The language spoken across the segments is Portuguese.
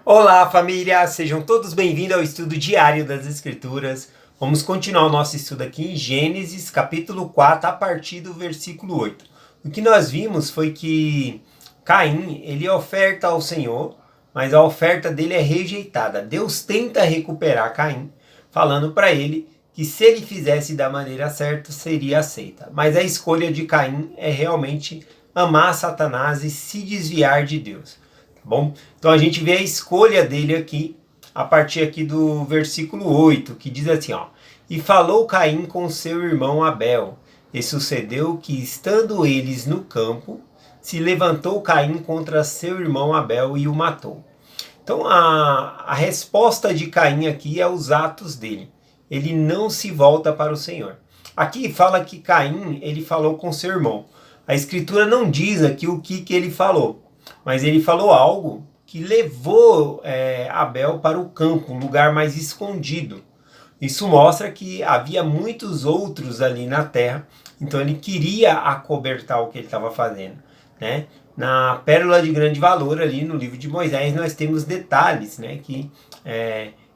Olá, família! Sejam todos bem-vindos ao estudo diário das Escrituras. Vamos continuar o nosso estudo aqui em Gênesis, capítulo 4, a partir do versículo 8. O que nós vimos foi que Caim, ele oferta ao Senhor, mas a oferta dele é rejeitada. Deus tenta recuperar Caim, falando para ele que se ele fizesse da maneira certa, seria aceita. Mas a escolha de Caim é realmente amar Satanás e se desviar de Deus. Bom, então a gente vê a escolha dele aqui, a partir aqui do versículo 8, que diz assim, ó: E falou Caim com seu irmão Abel, e sucedeu que, estando eles no campo, se levantou Caim contra seu irmão Abel e o matou. Então a resposta de Caim aqui é os atos dele. Ele não se volta para o Senhor. Aqui fala que Caim, ele falou com seu irmão. A escritura não diz aqui o que ele falou. Mas ele falou algo que levou Abel para o campo, um lugar mais escondido. Isso mostra que havia muitos outros ali na terra, então ele queria acobertar o que ele estava fazendo, né? Na Pérola de Grande Valor, ali no livro de Moisés, nós temos detalhes, né? Que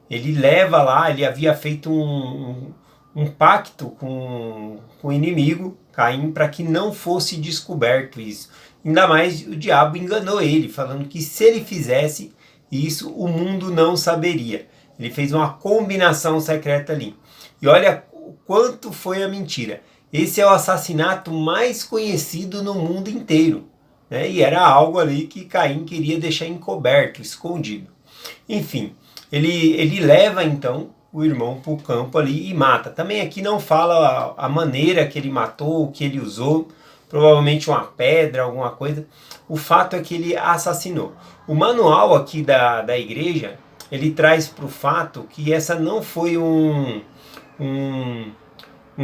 ele leva lá, ele havia feito um pacto com o inimigo, Caim, para que não fosse descoberto isso. Ainda mais o diabo enganou ele, falando que se ele fizesse isso, o mundo não saberia. Ele fez uma combinação secreta ali. E olha o quanto foi a mentira. Esse é o assassinato mais conhecido no mundo inteiro, né? E era algo ali que Caim queria deixar encoberto, escondido. Enfim, ele leva então o irmão para o campo ali e mata. Também aqui não fala a maneira que ele matou, o que ele usou. Provavelmente uma pedra, alguma coisa. O fato é que ele assassinou. O manual aqui da igreja, ele traz para o fato que essa não foi um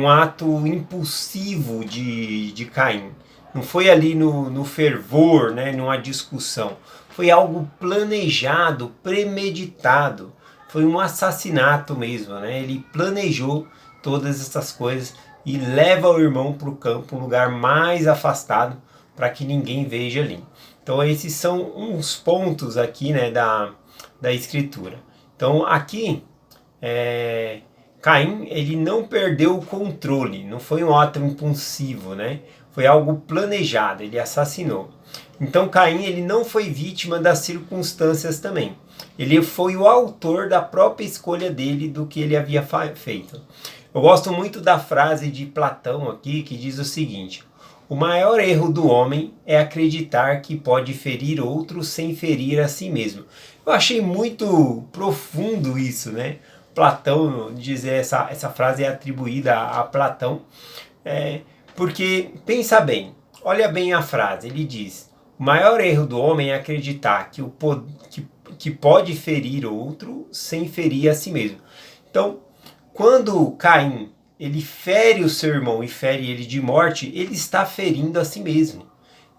ato impulsivo de Caim. Não foi ali no fervor, né, numa discussão. Foi algo planejado, premeditado. Foi um assassinato mesmo, né? Ele planejou todas essas coisas e leva o irmão para o campo, um lugar mais afastado, para que ninguém veja ali. Então esses são uns pontos aqui, né, da escritura. Então aqui, Caim, ele não perdeu o controle, não foi um ato impulsivo, né? Foi algo planejado, ele assassinou. Então Caim, ele não foi vítima das circunstâncias também. Ele foi o autor da própria escolha dele, do que ele havia feito. Eu gosto muito da frase de Platão aqui, que diz o seguinte: o maior erro do homem é acreditar que pode ferir outros sem ferir a si mesmo. Eu achei muito profundo isso, né? Platão dizer essa frase é atribuída a Platão, porque pensa bem, olha bem a frase, ele diz: o maior erro do homem é acreditar que pode ferir outro sem ferir a si mesmo. Então, quando Caim, ele fere o seu irmão e fere ele de morte, ele está ferindo a si mesmo.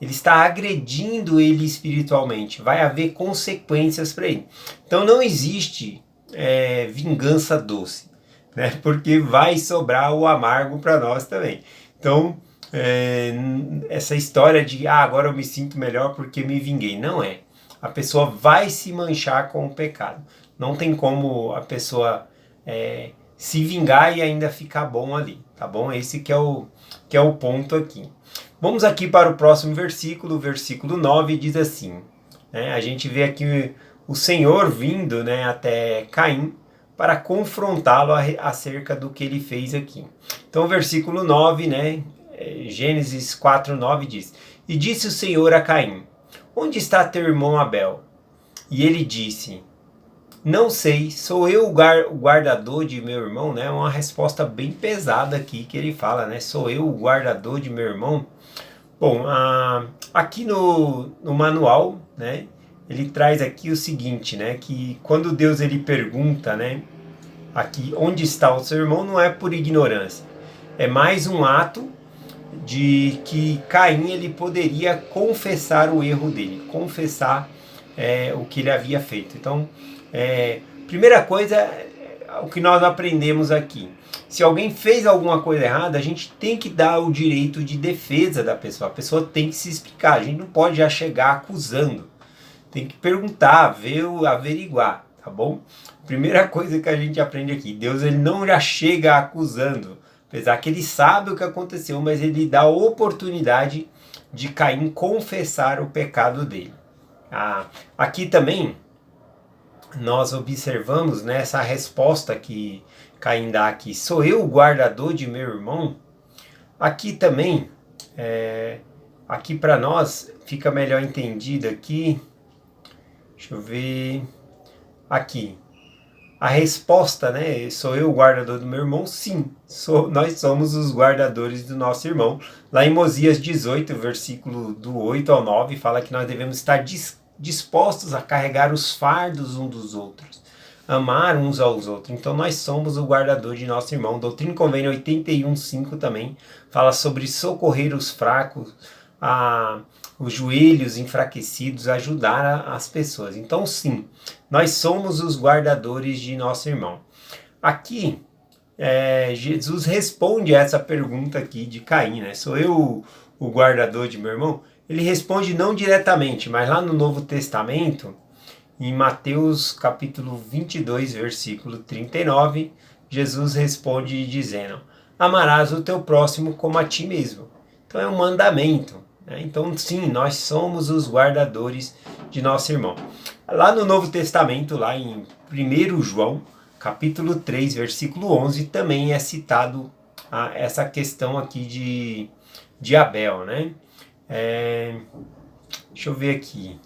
Ele está agredindo ele espiritualmente. Vai haver consequências para ele. Então não existe vingança doce, né? Porque vai sobrar o amargo para nós também. Então, essa história de agora eu me sinto melhor porque me vinguei. Não é. A pessoa vai se manchar com o pecado. Não tem como a pessoa se vingar e ainda ficar bom ali, tá bom? Esse que é o ponto aqui. Vamos aqui para o próximo versículo, o versículo 9 diz assim, né? A gente vê aqui o Senhor vindo, né, até Caim para confrontá-lo acerca do que ele fez aqui. Então o versículo 9, né, Gênesis 4:9 diz: E disse o Senhor a Caim: Onde está teu irmão Abel? E ele disse: Não sei, sou eu o guardador de meu irmão, né? Uma resposta bem pesada aqui que ele fala, né? Sou eu o guardador de meu irmão? Bom, aqui no manual, né? Ele traz aqui o seguinte, né? Que quando Deus ele pergunta, né? Aqui, onde está o seu irmão? Não é por ignorância. É mais um ato de que Caim ele poderia confessar o erro dele, confessar o que ele havia feito. Então, primeira coisa, o que nós aprendemos aqui: se alguém fez alguma coisa errada, a gente tem que dar o direito de defesa da pessoa. A pessoa tem que se explicar. A gente não pode já chegar acusando. tem que perguntar, ver, averiguar, tá bom? Primeira coisa que a gente aprende aqui, Deus ele não já chega acusando, apesar que ele sabe o que aconteceu, mas ele dá a oportunidade de Caim confessar o pecado dele. Aqui também nós observamos, né, essa resposta que Caim dá aqui, sou eu o guardador de meu irmão? Aqui também, aqui para nós fica melhor entendido aqui, deixa eu ver, aqui, a resposta, né, sou eu o guardador do meu irmão? Sim, nós somos os guardadores do nosso irmão. Lá em Mosias 18, versículo do 8 ao 9, fala que nós devemos estar dispostos a carregar os fardos uns dos outros, amar uns aos outros. Então nós somos o guardador de nosso irmão. Doutrina e Convênio 81:5 também fala sobre socorrer os fracos, os joelhos enfraquecidos, ajudar as pessoas. Então sim, nós somos os guardadores de nosso irmão. Aqui Jesus responde a essa pergunta aqui de Caim, né? Sou eu o guardador de meu irmão? Ele responde não diretamente, mas lá no Novo Testamento, em Mateus capítulo 22, versículo 39, Jesus responde dizendo, amarás o teu próximo como a ti mesmo. Então é um mandamento, né? Então sim, nós somos os guardadores de nosso irmão. Lá no Novo Testamento, lá em 1 João, capítulo 3, versículo 11, também é citado essa questão aqui de Abel, né? Deixa eu ver aqui.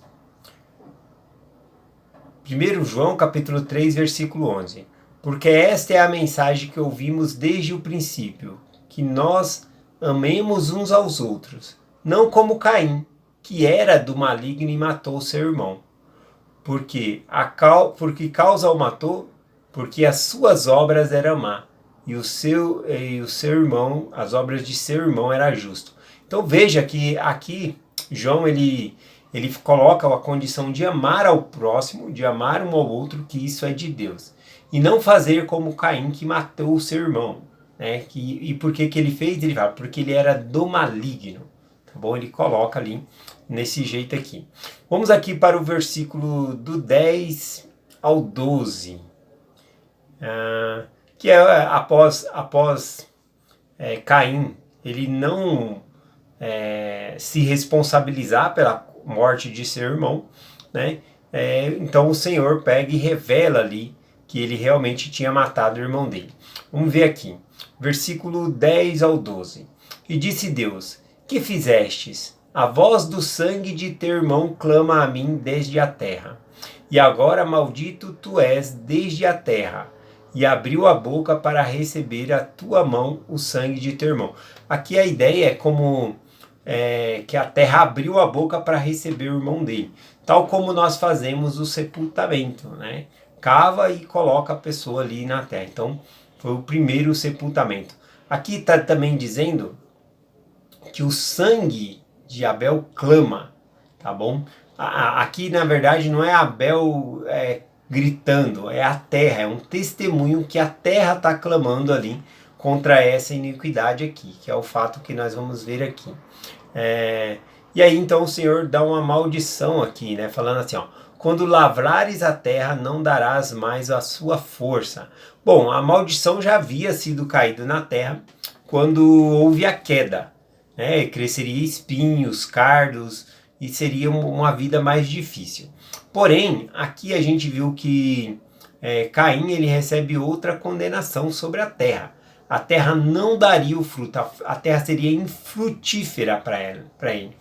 1 João capítulo 3, versículo 11. Porque esta é a mensagem que ouvimos desde o princípio, que nós amemos uns aos outros, não como Caim, que era do maligno e matou seu irmão. Porque causa o matou? Porque as suas obras eram má, e o seu irmão, as obras de seu irmão era justo. Então veja que aqui João ele coloca a condição de amar ao próximo, de amar um ao outro, que isso é de Deus. E não fazer como Caim, que matou o seu irmão. Né? E por que ele fez? Ele fala, porque ele era do maligno. Tá bom? Ele coloca ali, nesse jeito aqui. Vamos aqui para o versículo do 10 ao 12. Que é após Caim, ele não se responsabilizar pela morte de seu irmão, né? Então o Senhor pega e revela ali que ele realmente tinha matado o irmão dele. Vamos ver aqui, versículo 10 ao 12. E disse Deus, que fizestes? A voz do sangue de teu irmão clama a mim desde a terra. E agora maldito tu és desde a terra, e abriu a boca para receber a tua mão o sangue de teu irmão. Aqui a ideia é como que a terra abriu a boca para receber o irmão dele. Tal como nós fazemos o sepultamento, né? Cava e coloca a pessoa ali na terra. Então, foi o primeiro sepultamento. Aqui está também dizendo que o sangue de Abel clama, tá bom? Aqui, na verdade, não é Abel gritando, é a terra, é um testemunho que a terra está clamando ali contra essa iniquidade aqui, que é o fato que nós vamos ver aqui. E aí então o Senhor dá uma maldição aqui, né? Falando assim, ó, quando lavrares a terra, não darás mais a sua força. Bom, a maldição já havia sido caído na terra quando houve a queda, né? Cresceria espinhos, cardos e seria uma vida mais difícil. Porém, aqui a gente viu que Caim ele recebe outra condenação sobre a terra. A terra não daria o fruto, a terra seria infrutífera para ele.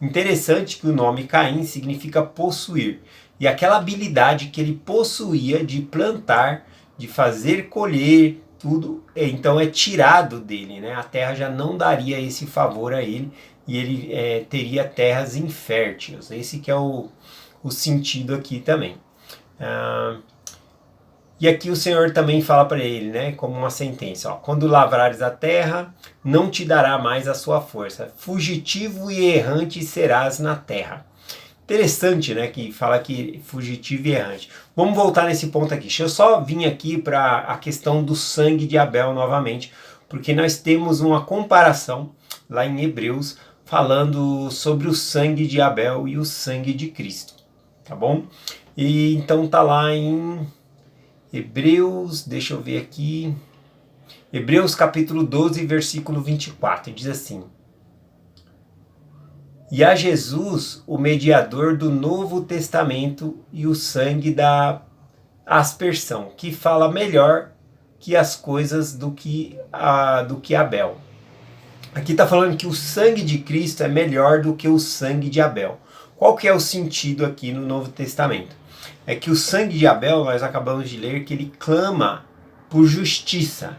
Interessante que o nome Caim significa possuir. E aquela habilidade que ele possuía de plantar, de fazer colher, tudo, então é tirado dele, né? A terra já não daria esse favor a ele e ele teria terras inférteis. Esse que é o sentido aqui também. E aqui o Senhor também fala para ele, né, como uma sentença, ó, quando lavrares a terra, não te dará mais a sua força, fugitivo e errante serás na terra. Interessante, né, que fala que fugitivo e errante. Vamos voltar nesse ponto aqui. Deixa eu só vir aqui para a questão do sangue de Abel novamente, porque nós temos uma comparação lá em Hebreus, falando sobre o sangue de Abel e o sangue de Cristo. tá bom? E então tá lá em Hebreus, deixa eu ver aqui, Hebreus capítulo 12, versículo 24, diz assim: e a Jesus, o mediador do Novo Testamento e o sangue da aspersão, que fala melhor que as coisas do que Abel. Aqui está falando que o sangue de Cristo é melhor do que o sangue de Abel. Qual que é o sentido aqui no Novo Testamento? É que o sangue de Abel, nós acabamos de ler, que ele clama por justiça,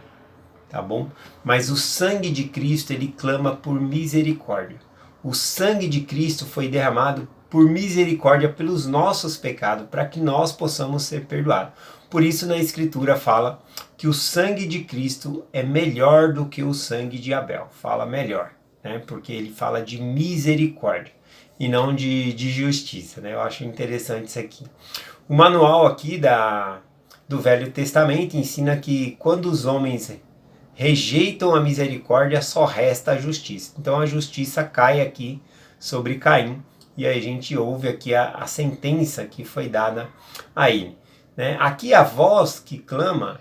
tá bom? Mas o sangue de Cristo, ele clama por misericórdia. O sangue de Cristo foi derramado por misericórdia pelos nossos pecados, para que nós possamos ser perdoados. Por isso na Escritura fala que o sangue de Cristo é melhor do que o sangue de Abel. Fala melhor, né? Porque ele fala de misericórdia e não de justiça, né? Eu acho interessante isso aqui. O manual aqui do Velho Testamento ensina que quando os homens rejeitam a misericórdia, só resta a justiça. Então a justiça cai aqui sobre Caim, e aí a gente ouve aqui a sentença que foi dada a ele. Né? Aqui a voz que clama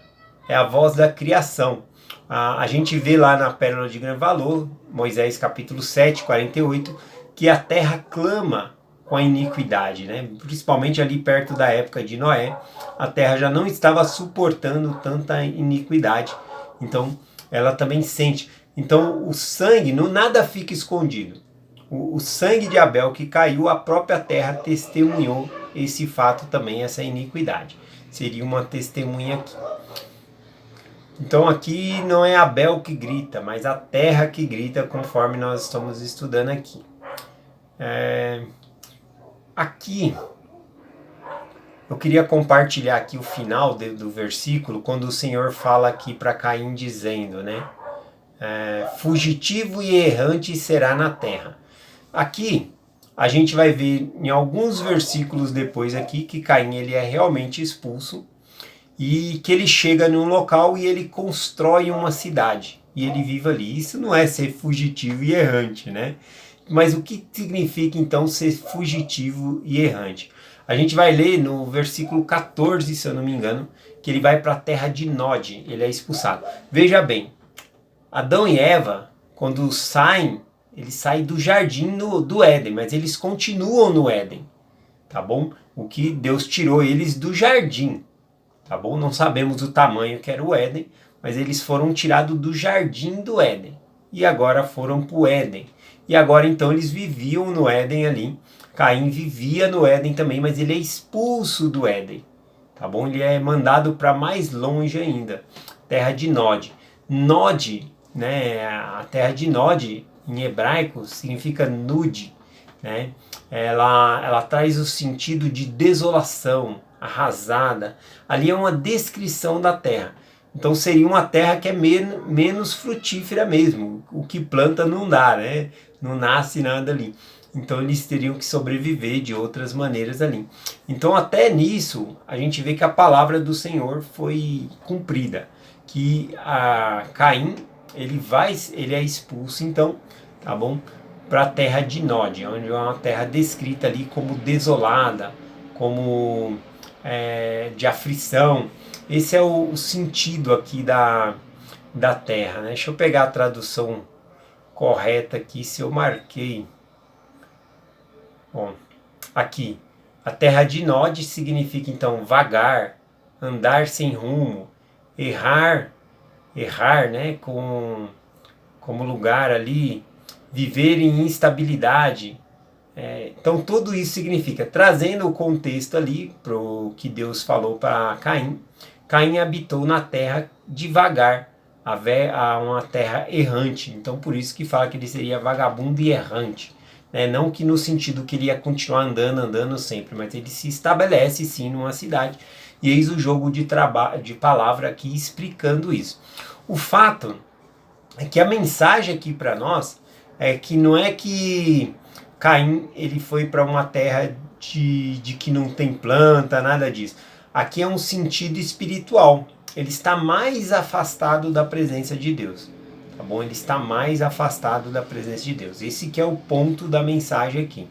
é a voz da criação. A gente vê lá na Pérola de Grande Valor, Moisés capítulo 7, 48, que a terra clama com a iniquidade, né? Principalmente ali perto da época de Noé, a terra já não estava suportando tanta iniquidade. Então, ela também sente. Então, o sangue, nada fica escondido. O sangue de Abel que caiu, a própria terra testemunhou esse fato também, essa iniquidade. Seria uma testemunha aqui. Então, aqui não é Abel que grita, mas a terra que grita, conforme nós estamos estudando aqui. Aqui, eu queria compartilhar aqui o final do versículo, quando o Senhor fala aqui para Caim dizendo, né? Fugitivo e errante será na terra. Aqui, a gente vai ver em alguns versículos depois aqui que Caim ele é realmente expulso e que ele chega num local e ele constrói uma cidade e ele vive ali. Isso não é ser fugitivo e errante, né? Mas o que significa então ser fugitivo e errante? A gente vai ler no versículo 14, se eu não me engano, que ele vai para a terra de Nod, ele é expulsado. Veja bem, Adão e Eva, quando saem, eles saem do jardim do Éden, mas eles continuam no Éden, tá bom? O que Deus tirou eles do jardim, tá bom? Não sabemos o tamanho que era o Éden, mas eles foram tirados do jardim do Éden e agora foram para o Éden. E agora então eles viviam no Éden ali. Caim vivia no Éden também, mas ele é expulso do Éden, tá bom? Ele é mandado para mais longe ainda, terra de Nod. Nod, né? A terra de Nod em hebraico significa Nud, né? Ela traz o sentido de desolação, arrasada. Ali é uma descrição da terra. Então seria uma terra que é menos frutífera mesmo. O que planta não dá, né? Não nasce nada ali. Então eles teriam que sobreviver de outras maneiras ali. Então até nisso a gente vê que a palavra do Senhor foi cumprida. Que a Caim, ele é expulso então, tá bom? Para a terra de Nod, onde é uma terra descrita ali como desolada, como de aflição. Esse é o sentido aqui da terra, né? Deixa eu pegar a tradução correta aqui, se eu marquei. Bom, aqui, a terra de Nod significa então vagar, andar sem rumo, errar, né, como lugar ali, viver em instabilidade. Então tudo isso significa, trazendo o contexto ali para o que Deus falou para Caim. Caim habitou na terra devagar, a uma terra errante. Então por isso que fala que ele seria vagabundo e errante. Não que no sentido que ele ia continuar andando sempre, mas ele se estabelece sim numa cidade. E eis o jogo de palavra aqui explicando isso. O fato é que a mensagem aqui para nós é que não é que Caim ele foi para uma terra de que não tem planta, nada disso. Aqui é um sentido espiritual. Ele está mais afastado da presença de Deus. Tá bom? Ele está mais afastado da presença de Deus. Esse que é o ponto da mensagem aqui.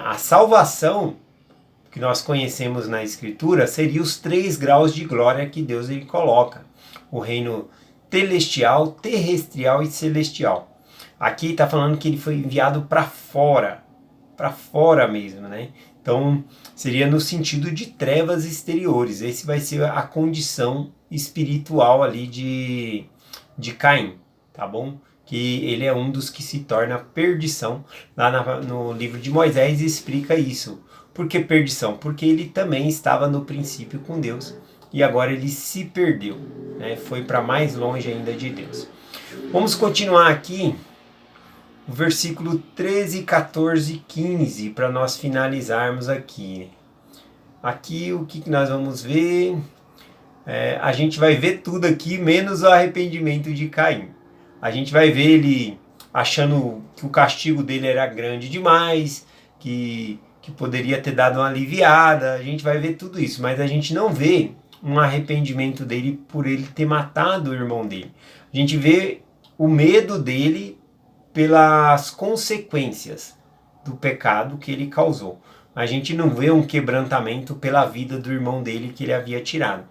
A salvação que nós conhecemos na Escritura, seria os 3 graus de glória que Deus ele coloca. O reino telestial, terrestrial e celestial. Aqui está falando que ele foi enviado para fora mesmo, né? Então, seria no sentido de trevas exteriores. Esse vai ser a condição espiritual ali de Caim, tá bom? Que ele é um dos que se torna perdição. Lá no livro de Moisés explica isso. Por que perdição? Porque ele também estava no princípio com Deus e agora ele se perdeu, né? Foi para mais longe ainda de Deus. Vamos continuar aqui o versículo 13, 14 e 15 para nós finalizarmos aqui. Aqui o que nós vamos ver? A gente vai ver tudo aqui menos o arrependimento de Caim. A gente vai ver ele achando que o castigo dele era grande demais, que poderia ter dado uma aliviada. A gente vai ver tudo isso, mas a gente não vê um arrependimento dele por ele ter matado o irmão dele. A gente vê o medo dele pelas consequências do pecado que ele causou. A gente não vê um quebrantamento pela vida do irmão dele que ele havia tirado.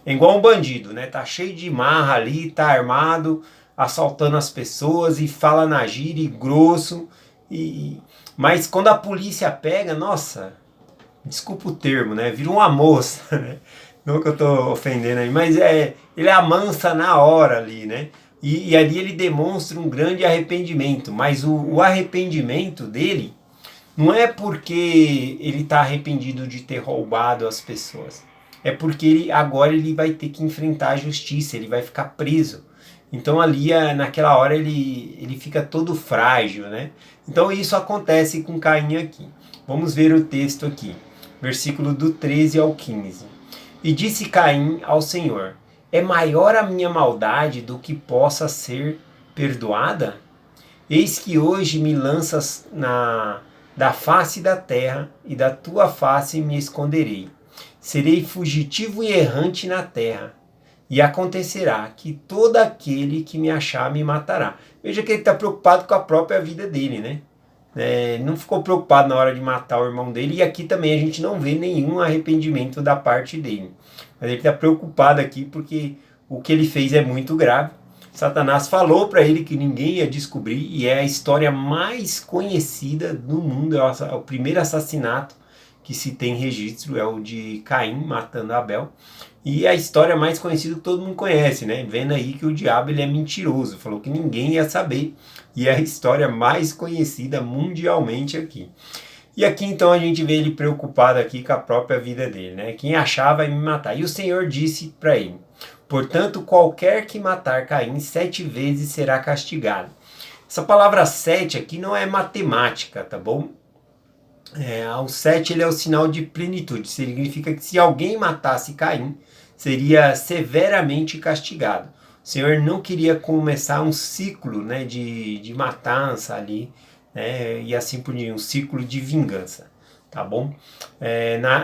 É igual um bandido, né? Tá cheio de marra ali, tá armado, assaltando as pessoas e fala na gíria, grosso. Mas quando a polícia pega, nossa, desculpa o termo, né? Vira uma moça, né? Não que eu tô ofendendo aí, mas ele amansa na hora ali, né? E ali ele demonstra um grande arrependimento, mas o arrependimento dele não é porque ele está arrependido de ter roubado as pessoas, é porque agora ele vai ter que enfrentar a justiça, ele vai ficar preso. Então ali, naquela hora, ele fica todo frágil, né? Então isso acontece com Caim aqui. Vamos ver o texto aqui, versículo do 13 ao 15. E disse Caim ao Senhor: é maior a minha maldade do que possa ser perdoada? Eis que hoje me lanças da face da terra, e da tua face me esconderei. Serei fugitivo e errante na terra, e acontecerá que todo aquele que me achar me matará. Veja que ele está preocupado com a própria vida dele, né? Não ficou preocupado na hora de matar o irmão dele, e aqui também a gente não vê nenhum arrependimento da parte dele. Mas ele está preocupado aqui porque o que ele fez é muito grave. Satanás falou para ele que ninguém ia descobrir, e é a história mais conhecida do mundo, é o primeiro assassinato que se tem registro, é o de Caim matando Abel, e é a história mais conhecida que todo mundo conhece, né? Vendo aí que o diabo ele é mentiroso, falou que ninguém ia saber, e é a história mais conhecida mundialmente aqui. E aqui então a gente vê ele preocupado aqui com a própria vida dele, né? Quem achar vai me matar. E o Senhor disse para ele: portanto, qualquer que matar Caim 7 vezes será castigado. Essa palavra 7 aqui não é matemática, tá bom? O 7 ele é o sinal de plenitude. Significa que se alguém matasse Caim, seria severamente castigado. O Senhor não queria começar um ciclo, né, de matança ali, né, e assim por diante, um ciclo de vingança, tá bom?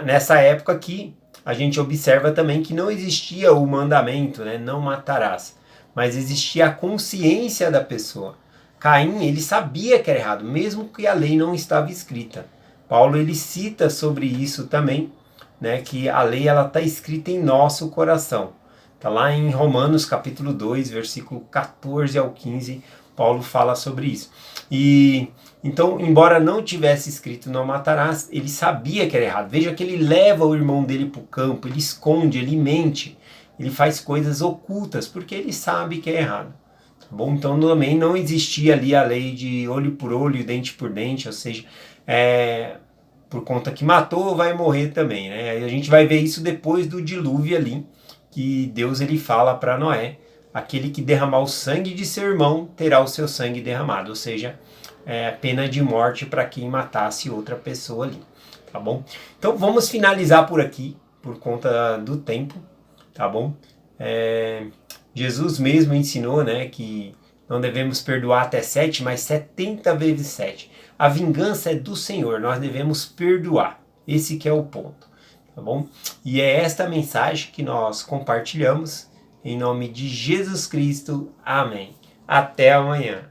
Nessa época aqui, a gente observa também que não existia o mandamento, né, não matarás, mas existia a consciência da pessoa. Caim, ele sabia que era errado, mesmo que a lei não estava escrita. Paulo, ele cita sobre isso também, né, que a lei ela está escrita em nosso coração. Está lá em Romanos capítulo 2, versículo 14 ao 15, Paulo fala sobre isso. E então, embora não tivesse escrito não matarás, ele sabia que era errado. Veja que ele leva o irmão dele para o campo, ele esconde, ele mente, ele faz coisas ocultas, porque ele sabe que é errado. Tá bom? Então também não existia ali a lei de olho por olho, dente por dente, ou seja, por conta que matou, vai morrer também, né? A gente vai ver isso depois do dilúvio ali, que Deus ele fala para Noé: aquele que derramar o sangue de seu irmão terá o seu sangue derramado, ou seja, pena de morte para quem matasse outra pessoa ali, tá bom? Então vamos finalizar por aqui, por conta do tempo, tá bom? Jesus mesmo ensinou, né, que não devemos perdoar até 7, mas 70 vezes 7. A vingança é do Senhor, nós devemos perdoar. Esse que é o ponto, tá bom? E é esta mensagem que nós compartilhamos em nome de Jesus Cristo. Amém. Até amanhã.